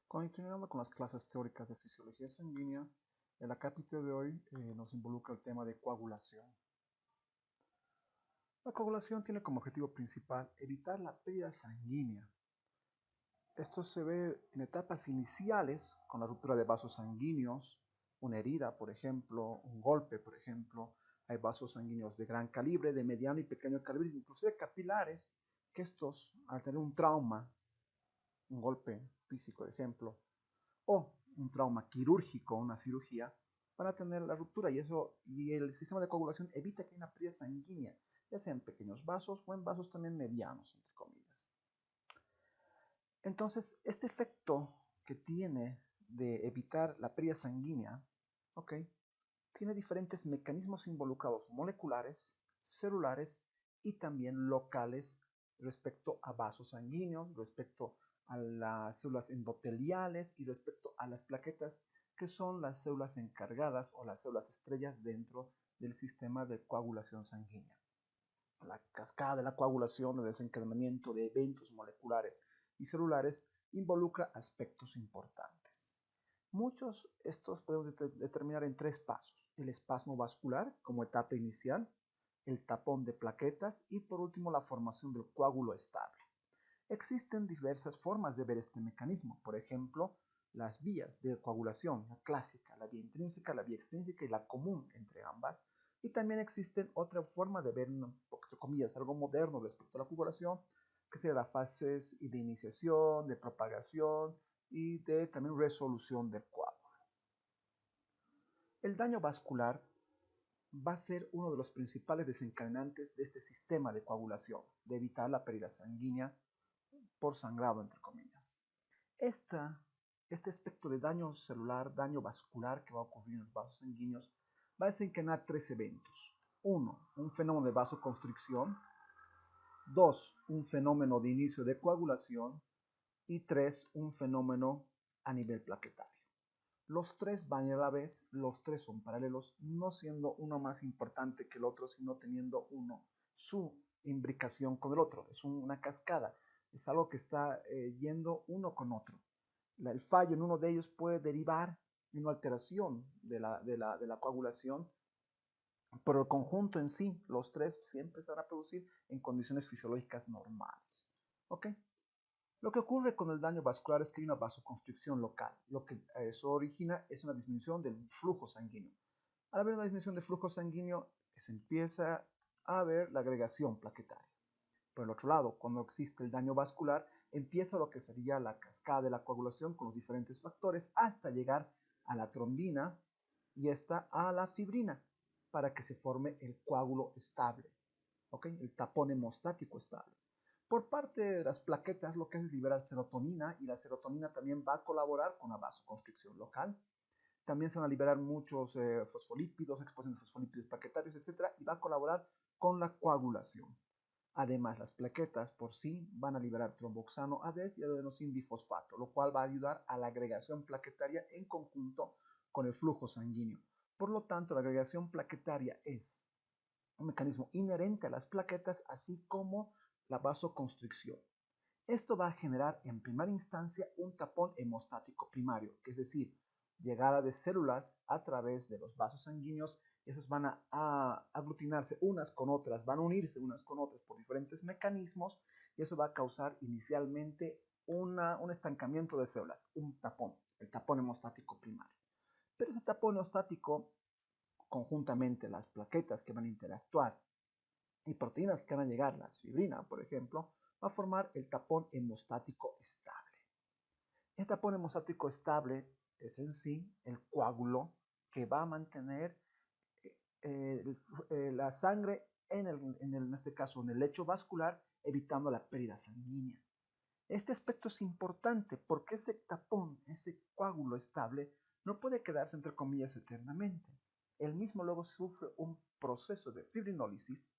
Continuando con las clases teóricas de fisiología sanguínea, en la capítulo de hoy nos involucra el tema de coagulación. La coagulación tiene como objetivo principal evitar la pérdida sanguínea. Esto se ve en etapas iniciales con la ruptura de vasos sanguíneos, una herida, por ejemplo, un golpe, por ejemplo. Hay vasos sanguíneos de gran calibre, de mediano y pequeño calibre, inclusive capilares, que estos, al tener un trauma, un golpe físico, por ejemplo, o un trauma quirúrgico, una cirugía, para tener la ruptura y el sistema de coagulación evita que haya una pérdida sanguínea, ya sea en pequeños vasos o en vasos también medianos, entre comillas. Entonces, este efecto que tiene de evitar la pérdida sanguínea, tiene diferentes mecanismos involucrados moleculares, celulares y también locales respecto a vasos sanguíneos, respecto a las células endoteliales y respecto a las plaquetas, que son las células encargadas o las células estrellas dentro del sistema de coagulación sanguínea. La cascada de la coagulación, de desencadenamiento de eventos moleculares y celulares, involucra aspectos importantes. Muchos estos podemos determinar en tres pasos: el espasmo vascular como etapa inicial, el tapón de plaquetas y por último la formación del coágulo estable. Existen diversas formas de ver este mecanismo, por ejemplo, las vías de coagulación, la clásica, la vía intrínseca, la vía extrínseca y la común entre ambas. Y también existen otra forma de ver, entre comillas, algo moderno respecto a la coagulación, que sería las fases de iniciación, de propagación y de también resolución del coágulo. El daño vascular va a ser uno de los principales desencadenantes de este sistema de coagulación, de evitar la pérdida sanguínea por sangrado, entre comillas. Este aspecto de daño celular, daño vascular que va a ocurrir en los vasos sanguíneos, va a desencadenar tres eventos. 1. Un fenómeno de vasoconstricción. 2. Un fenómeno de inicio de coagulación. Y 3. Un fenómeno a nivel plaquetario. Los tres van a la vez, los tres son paralelos, no siendo uno más importante que el otro, sino teniendo uno su imbricación con el otro. Es una cascada, es algo que está yendo uno con otro. El fallo en uno de ellos puede derivar en una alteración de la coagulación, pero el conjunto en sí, los tres siempre se van a producir en condiciones fisiológicas normales. ¿Ok? Lo que ocurre con el daño vascular es que hay una vasoconstricción local. Lo que eso origina es una disminución del flujo sanguíneo. Al haber una disminución del flujo sanguíneo, se empieza a ver la agregación plaquetaria. Por el otro lado, cuando existe el daño vascular, empieza lo que sería la cascada de la coagulación con los diferentes factores hasta llegar a la trombina y esta a la fibrina para que se forme el coágulo estable, el tapón hemostático estable. Por parte de las plaquetas, lo que hace es liberar serotonina, y la serotonina también va a colaborar con la vasoconstricción local. También se van a liberar muchos fosfolípidos, exposición de fosfolípidos plaquetarios, etc. Y va a colaborar con la coagulación. Además, las plaquetas por sí van a liberar tromboxano A-DES y adenosin difosfato, lo cual va a ayudar a la agregación plaquetaria en conjunto con el flujo sanguíneo. Por lo tanto, la agregación plaquetaria es un mecanismo inherente a las plaquetas, así como la vasoconstricción. Esto va a generar en primera instancia un tapón hemostático primario, que es decir, llegada de células a través de los vasos sanguíneos. Esos van a aglutinarse unas con otras, van a unirse unas con otras por diferentes mecanismos, y eso va a causar inicialmente un estancamiento de células, un tapón, el tapón hemostático primario. Pero ese tapón hemostático, conjuntamente las plaquetas que van a interactuar y proteínas que van a llegar, la fibrina, por ejemplo, va a formar el tapón hemostático estable. Este tapón hemostático estable es en sí el coágulo que va a mantener la sangre en este caso en el lecho vascular, evitando la pérdida sanguínea. Este aspecto es importante porque ese tapón, ese coágulo estable, no puede quedarse entre comillas eternamente. El mismo luego sufre un proceso de fibrinólisis,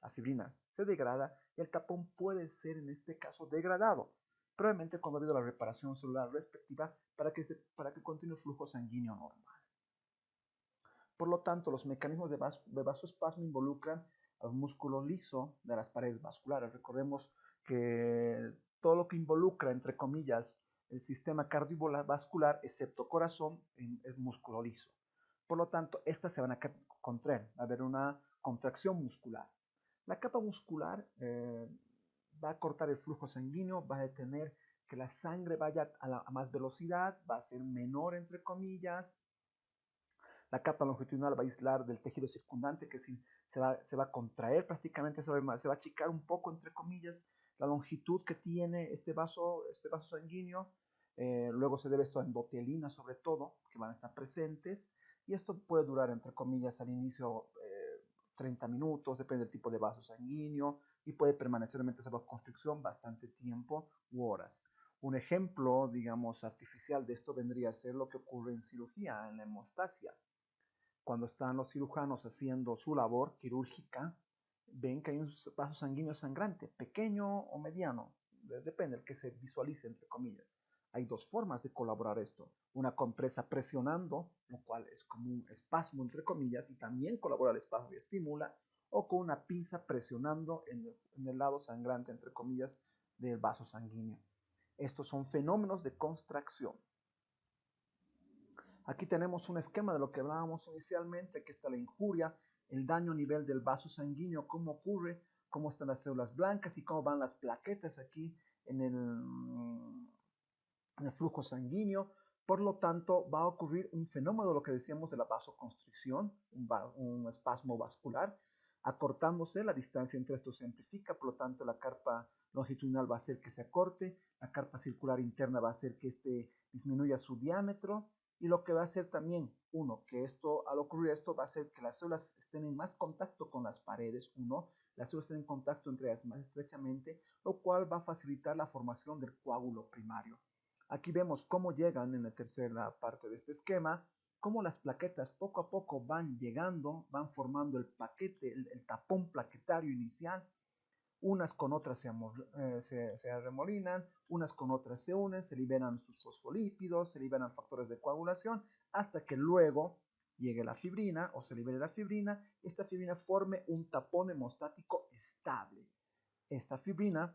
la fibrina se degrada y el tapón puede ser en este caso degradado, probablemente cuando ha habido la reparación celular respectiva para que continúe el flujo sanguíneo normal. Por lo tanto, los mecanismos de vasoespasmo involucran al músculo liso de las paredes vasculares. Recordemos que todo lo que involucra, entre comillas, el sistema cardiovascular, excepto corazón, es músculo liso. Por lo tanto, estas se van a contraer, va a haber una contracción muscular. La capa muscular va a cortar el flujo sanguíneo, va a detener que la sangre vaya a más velocidad, va a ser menor entre comillas. La capa longitudinal va a aislar del tejido circundante, que se va a contraer prácticamente, se va a achicar un poco entre comillas la longitud que tiene este vaso sanguíneo. Luego se debe esto a endotelinas sobre todo, que van a estar presentes, y esto puede durar entre comillas al inicio 30 minutos, depende del tipo de vaso sanguíneo, y puede permanecer en esa vasoconstricción bastante tiempo u horas. Un ejemplo, digamos, artificial de esto vendría a ser lo que ocurre en cirugía, en la hemostasia. Cuando están los cirujanos haciendo su labor quirúrgica, ven que hay un vaso sanguíneo sangrante, pequeño o mediano, depende del que se visualice, entre comillas. Hay dos formas de colaborar esto. Una compresa presionando, lo cual es como un espasmo, entre comillas, y también colabora el espasmo y estimula, o con una pinza presionando en el lado sangrante, entre comillas, del vaso sanguíneo. Estos son fenómenos de contracción. Aquí tenemos un esquema de lo que hablábamos inicialmente, que está la injuria, el daño a nivel del vaso sanguíneo, cómo ocurre, cómo están las células blancas y cómo van las plaquetas aquí en el flujo sanguíneo. Por lo tanto, va a ocurrir un fenómeno, lo que decíamos de la vasoconstricción, un espasmo vascular, acortándose, la distancia entre estos se amplifica, por lo tanto la carpa longitudinal va a hacer que se acorte, la carpa circular interna va a hacer que disminuya su diámetro, y lo que va a hacer también, que al ocurrir esto va a hacer que las células estén en más contacto con las paredes, las células estén en contacto entre ellas más estrechamente, lo cual va a facilitar la formación del coágulo primario. Aquí vemos cómo llegan en la tercera parte de este esquema, cómo las plaquetas poco a poco van llegando, van formando el paquete, el tapón plaquetario inicial. Unas con otras se arremolinan, unas con otras se unen, se liberan sus fosfolípidos, se liberan factores de coagulación, hasta que luego llegue la fibrina o se libere la fibrina. Esta fibrina forme un tapón hemostático estable. Esta fibrina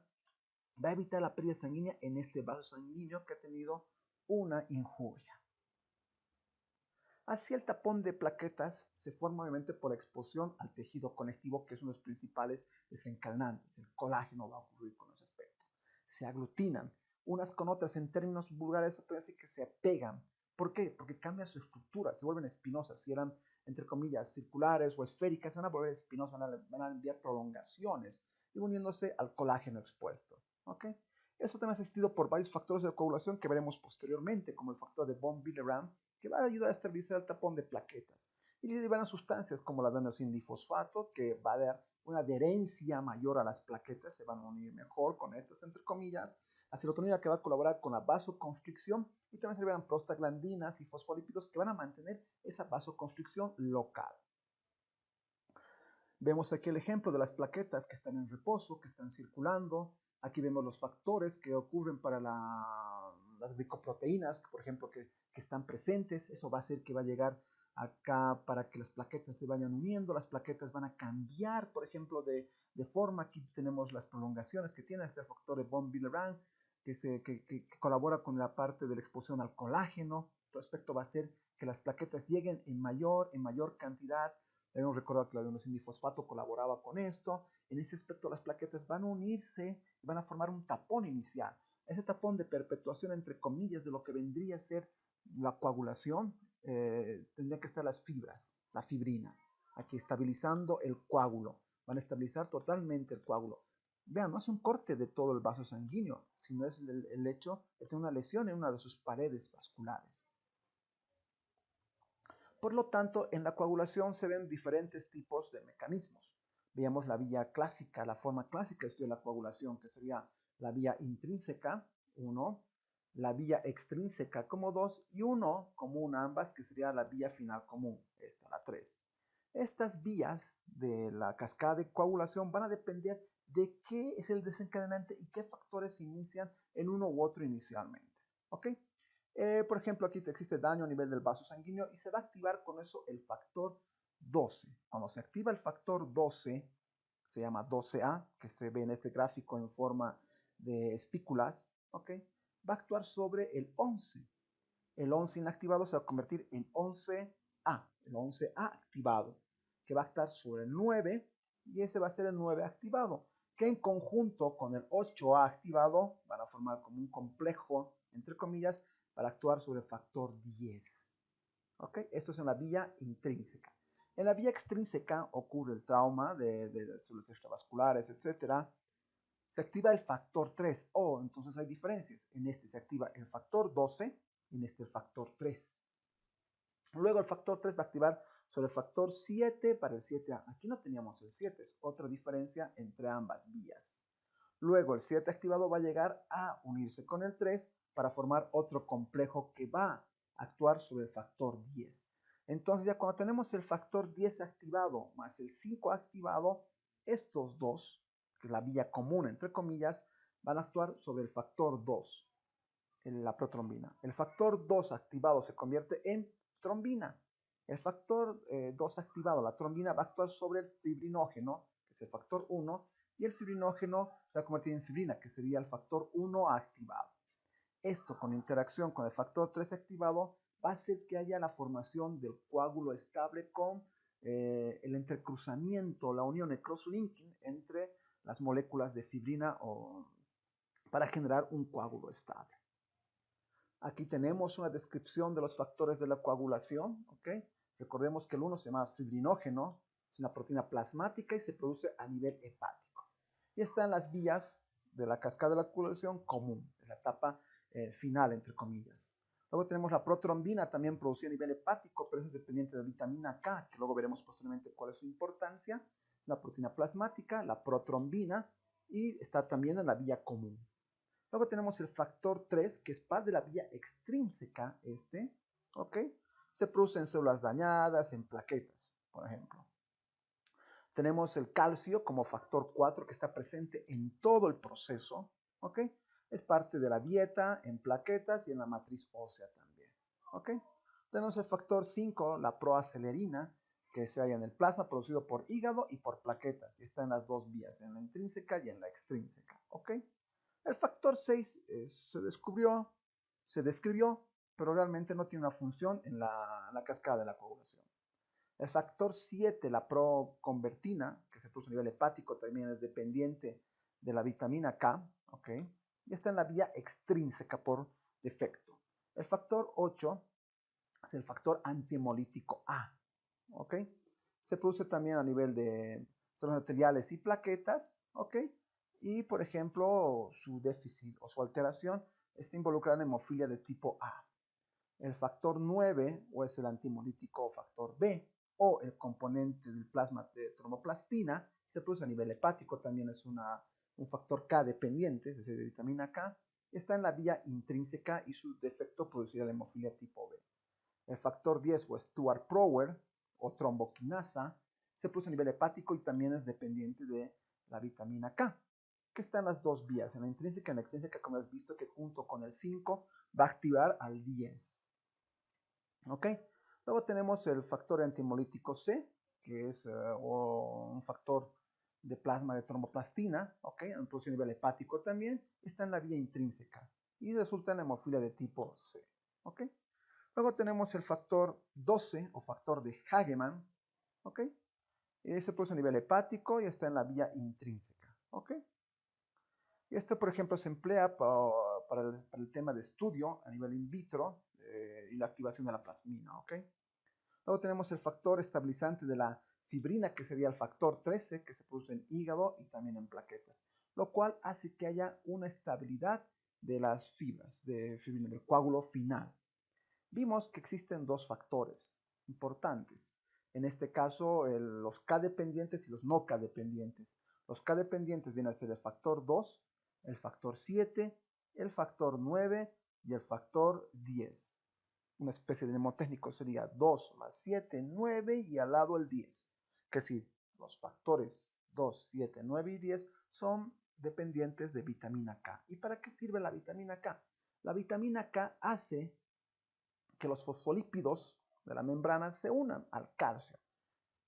va a evitar la pérdida sanguínea en este vaso sanguíneo que ha tenido una injuria. Así el tapón de plaquetas se forma obviamente por exposición al tejido conectivo, que es uno de los principales desencadenantes. El colágeno va a ocurrir con ese aspecto. Se aglutinan unas con otras, en términos vulgares se puede decir que se pegan. ¿Por qué? Porque cambia su estructura, se vuelven espinosas. Si eran, entre comillas, circulares o esféricas, se van a volver espinosas, van a enviar prolongaciones y uniéndose al colágeno expuesto. ¿Ok? Eso también es asistido por varios factores de coagulación que veremos posteriormente, como el factor de von Willebrand, que va a ayudar a estabilizar el tapón de plaquetas. Y le liberan sustancias como la adenosindifosfato, que va a dar una adherencia mayor a las plaquetas, se van a unir mejor con estas, entre comillas. La serotonina, que va a colaborar con la vasoconstricción, y también se liberan prostaglandinas y fosfolípidos que van a mantener esa vasoconstricción local. Vemos aquí el ejemplo de las plaquetas que están en reposo, que están circulando. Aquí vemos los factores que ocurren para las glicoproteínas, por ejemplo, que están presentes. Eso va a hacer que va a llegar acá para que las plaquetas se vayan uniendo. Las plaquetas van a cambiar, por ejemplo, de forma. Aquí tenemos las prolongaciones que tiene este factor de von Willebrand, que colabora con la parte de la exposición al colágeno. Todo aspecto va a hacer que las plaquetas lleguen en mayor cantidad. Debemos recordar que la adenosindifosfato colaboraba con esto. En ese aspecto las plaquetas van a unirse y van a formar un tapón inicial. Ese tapón de perpetuación, entre comillas, de lo que vendría a ser la coagulación, tendría que estar las fibras, la fibrina, aquí estabilizando el coágulo. Van a estabilizar totalmente el coágulo. Vean, no es un corte de todo el vaso sanguíneo, sino es el hecho de tener una lesión en una de sus paredes vasculares. Por lo tanto, en la coagulación se ven diferentes tipos de mecanismos. Veamos la vía clásica, la forma clásica de la coagulación, que sería la vía intrínseca, 1, la vía extrínseca como 2, y 1 común a ambas, que sería la vía final común, esta, la 3. Estas vías de la cascada de coagulación van a depender de qué es el desencadenante y qué factores se inician en uno u otro inicialmente. ¿Ok? Por ejemplo, aquí existe daño a nivel del vaso sanguíneo y se va a activar con eso el factor 12. Cuando se activa el factor 12, se llama 12A, que se ve en este gráfico en forma de espículas, ¿ok? va a actuar sobre el 11. El 11 inactivado se va a convertir en 11A, el 11A activado, que va a actuar sobre el 9 y ese va a ser el 9 activado, que en conjunto con el 8A activado van a formar como un complejo, entre comillas, para actuar sobre el factor 10. ¿Ok? Esto es en la vía intrínseca. En la vía extrínseca ocurre el trauma de células extravasculares, etc. Se activa el factor 3. Entonces hay diferencias. En este se activa el factor 12 y en este el factor 3. Luego el factor 3 va a activar sobre el factor 7 para el 7A. Aquí no teníamos el 7, es otra diferencia entre ambas vías. Luego el 7 activado va a llegar a unirse con el 3 para formar otro complejo que va a actuar sobre el factor 10. Entonces ya cuando tenemos el factor 10 activado más el 5 activado, estos dos, que es la vía común entre comillas, van a actuar sobre el factor 2, la protrombina. El factor 2 activado se convierte en trombina. El factor 2 activado, la trombina, va a actuar sobre el fibrinógeno, que es el factor 1, y el fibrinógeno se va a convertir en fibrina, que sería el factor 1 activado. Esto con interacción con el factor 3 activado va a hacer que haya la formación del coágulo estable con el entrecruzamiento, la unión, el cross-linking entre las moléculas de fibrina para generar un coágulo estable. Aquí tenemos una descripción de los factores de la coagulación. ¿Okay? Recordemos que el uno se llama fibrinógeno, es una proteína plasmática y se produce a nivel hepático. Y está en las vías de la cascada de la coagulación común, es la etapa final, entre comillas. Luego tenemos la protrombina, también producida a nivel hepático, pero es dependiente de la vitamina K, que luego veremos posteriormente cuál es su importancia. La proteína plasmática, la protrombina, y está también en la vía común. Luego tenemos el factor 3, que es parte de la vía extrínseca, ¿ok? Se produce en células dañadas, en plaquetas, por ejemplo. Tenemos el calcio como factor 4, que está presente en todo el proceso, ¿ok? Es parte de la dieta, en plaquetas y en la matriz ósea también, ¿ok? Tenemos el factor 5, la proacelerina, que se halla en el plasma, producido por hígado y por plaquetas, y está en las dos vías, en la intrínseca y en la extrínseca, ¿ok? El factor 6 se describió, pero realmente no tiene una función en la cascada de la coagulación. El factor 7, la proconvertina, que se produce a nivel hepático, también es dependiente de la vitamina K, ¿ok? Y está en la vía extrínseca por defecto. El factor 8 es el factor antihemolítico A, ¿ok? Se produce también a nivel de células endoteliales y plaquetas, ¿ok? Y, por ejemplo, su déficit o su alteración está involucrada en hemofilia de tipo A. El factor 9, o es el antihemolítico factor B, o el componente del plasma de tromboplastina, se produce a nivel hepático, también es un factor K dependiente, es decir, de vitamina K, está en la vía intrínseca y su defecto producirá la hemofilia tipo B. El factor 10, o Stuart-Prower, o tromboquinasa, se produce a nivel hepático y también es dependiente de la vitamina K, que está en las dos vías, en la intrínseca y en la extrínseca, como has visto que junto con el 5 va a activar al 10. ¿Ok? Luego tenemos el factor antihemolítico C, que es un factor de plasma de tromboplastina, ¿ok? Produce a nivel hepático también, está en la vía intrínseca y resulta en la hemofilia de tipo C, ¿ok? Luego tenemos el factor 12 o factor de Hagemann, ¿ok? Se produce a nivel hepático y está en la vía intrínseca, ¿ok? Y esto, por ejemplo, se emplea para el tema de estudio a nivel in vitro y la activación de la plasmina, ¿ok? Luego tenemos el factor estabilizante de la fibrina, que sería el factor 13, que se produce en hígado y también en plaquetas, lo cual hace que haya una estabilidad de las fibras de fibrina, del coágulo final. Vimos que existen dos factores importantes. En este caso, los K-dependientes y los no K-dependientes. Los K-dependientes vienen a ser el factor 2, el factor 7, el factor 9 y el factor 10. Una especie de mnemotécnico sería 2 más 7, 9 y al lado el 10. Que es decir, los factores 2, 7, 9 y 10 son dependientes de vitamina K. ¿Y para qué sirve la vitamina K? La vitamina K hace que los fosfolípidos de la membrana se unan al calcio.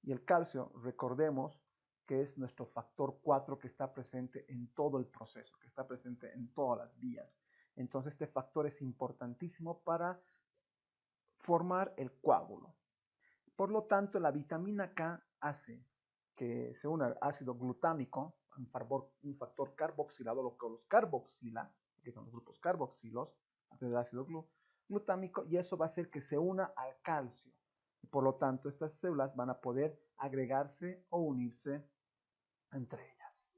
Y el calcio, recordemos que es nuestro factor 4 que está presente en todo el proceso, que está presente en todas las vías. Entonces este factor es importantísimo para formar el coágulo. Por lo tanto, la vitamina K hace que se una al ácido glutámico, un factor carboxilado, lo que los carboxila, que son los grupos carboxilos, antes del ácido glutámico, y eso va a hacer que se una al calcio. Y por lo tanto, estas células van a poder agregarse o unirse entre ellas.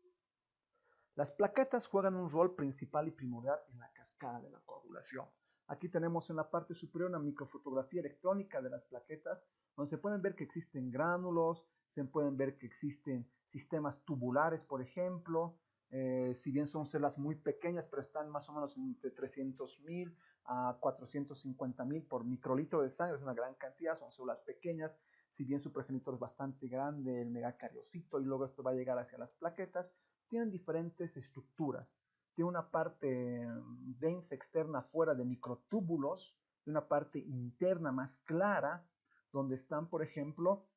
Las plaquetas juegan un rol principal y primordial en la cascada de la coagulación. Aquí tenemos en la parte superior una microfotografía electrónica de las plaquetas, donde se pueden ver que existen gránulos, se pueden ver que existen sistemas tubulares, por ejemplo, si bien son células muy pequeñas, pero están más o menos entre 300.000 a 450.000 por microlitro de sangre, es una gran cantidad, son células pequeñas, si bien su progenitor es bastante grande, el megacariocito, y luego esto va a llegar hacia las plaquetas, tienen diferentes estructuras. Tiene una parte densa externa fuera de microtúbulos y una parte interna más clara, donde están, por ejemplo,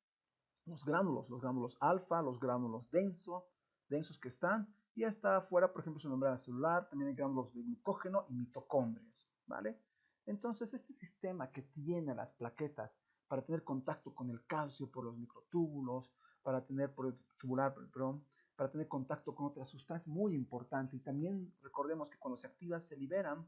los gránulos alfa, los gránulos densos que están, y está afuera, por ejemplo, su membrana celular, también hay gránulos de glucógeno y mitocondrias, ¿vale? Entonces, este sistema que tiene las plaquetas para tener contacto con el calcio por los microtúbulos, para tener por el tubular, perdón, para tener contacto con otras sustancias, muy importante. Y también recordemos que cuando se activa se liberan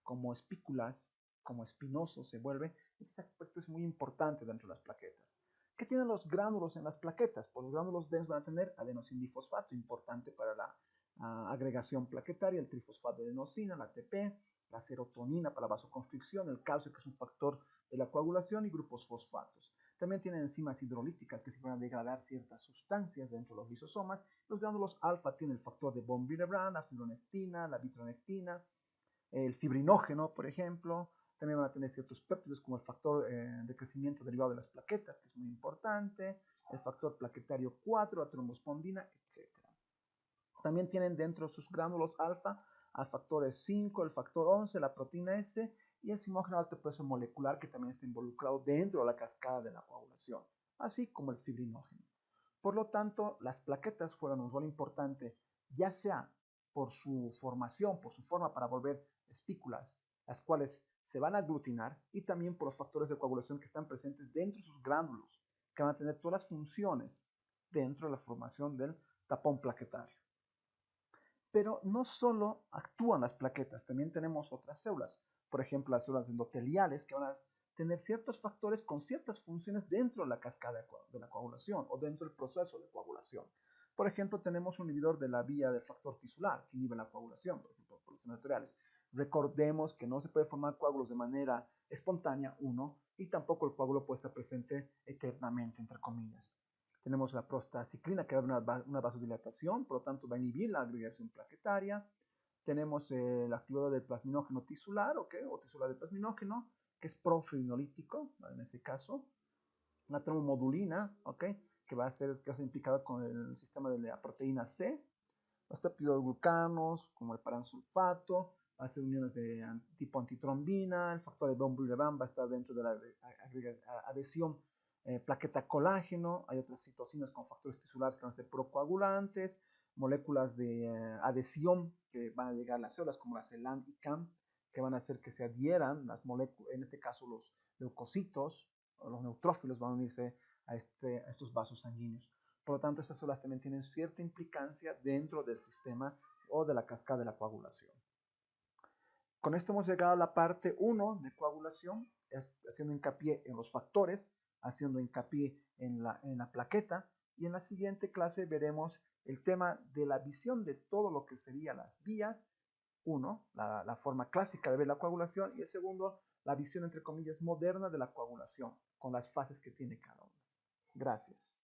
como espículas, como espinosos se vuelve. Este aspecto es muy importante dentro de las plaquetas. ¿Qué tienen los gránulos en las plaquetas? Pues los gránulos densos van a tener adenosindifosfato, importante para la agregación plaquetaria, el trifosfato de adenosina, la ATP, la serotonina para la vasoconstricción, el calcio que es un factor de la coagulación y grupos fosfatos. También tienen enzimas hidrolíticas que sirven a degradar ciertas sustancias dentro de los lisosomas. Los gránulos alfa tienen el factor de von Willebrand, la fibronectina, la vitronectina, el fibrinógeno, por ejemplo. También van a tener ciertos péptidos como el factor de crecimiento derivado de las plaquetas, que es muy importante, el factor plaquetario 4, la trombospondina, etc. También tienen dentro sus gránulos alfa al factor 5, el factor 11, la proteína S y el enzimógeno de alto peso molecular que también está involucrado dentro de la cascada de la coagulación, así como el fibrinógeno. Por lo tanto, las plaquetas juegan un rol importante, ya sea por su formación, por su forma para volver espículas, las cuales se van a aglutinar, y también por los factores de coagulación que están presentes dentro de sus gránulos, que van a tener todas las funciones dentro de la formación del tapón plaquetario. Pero no solo actúan las plaquetas, también tenemos otras células, por ejemplo las células endoteliales que van a tener ciertos factores con ciertas funciones dentro de la cascada de la coagulación o dentro del proceso de coagulación. Por ejemplo, tenemos un inhibidor de la vía del factor tisular que inhibe la coagulación, por ejemplo, por los naturales. Recordemos que no se puede formar coágulos de manera espontánea, uno, y tampoco el coágulo puede estar presente eternamente, entre comillas. Tenemos la prostaciclina que va a dar una vasodilatación, por lo tanto va a inhibir la agregación plaquetaria. Tenemos el activador del plasminógeno tisular, o tisular de plasminógeno, que es profibrinolítico, ¿vale? En ese caso. La tromomodulina, que va a ser implicada con el sistema de la proteína C. Los peptidoglucanos, como el paransulfato, va a ser uniones de tipo antitrombina. El factor de von Willebrand va a estar dentro de la adhesión plaqueta colágeno. Hay otras citocinas con factores tisulares que van a ser procoagulantes, moléculas de adhesión que van a llegar a las células como la CELAN y CAM, que van a hacer que se adhieran las moléculas, en este caso los leucocitos o los neutrófilos van a unirse a estos vasos sanguíneos. Por lo tanto, estas células también tienen cierta implicancia dentro del sistema o de la cascada de la coagulación. Con esto hemos llegado a la parte 1 de coagulación, haciendo hincapié en los factores, haciendo hincapié en la plaqueta, y en la siguiente clase veremos el tema de la visión de todo lo que serían las vías. Uno, la forma clásica de ver la coagulación, y el segundo, la visión entre comillas moderna de la coagulación, con las fases que tiene cada uno. Gracias.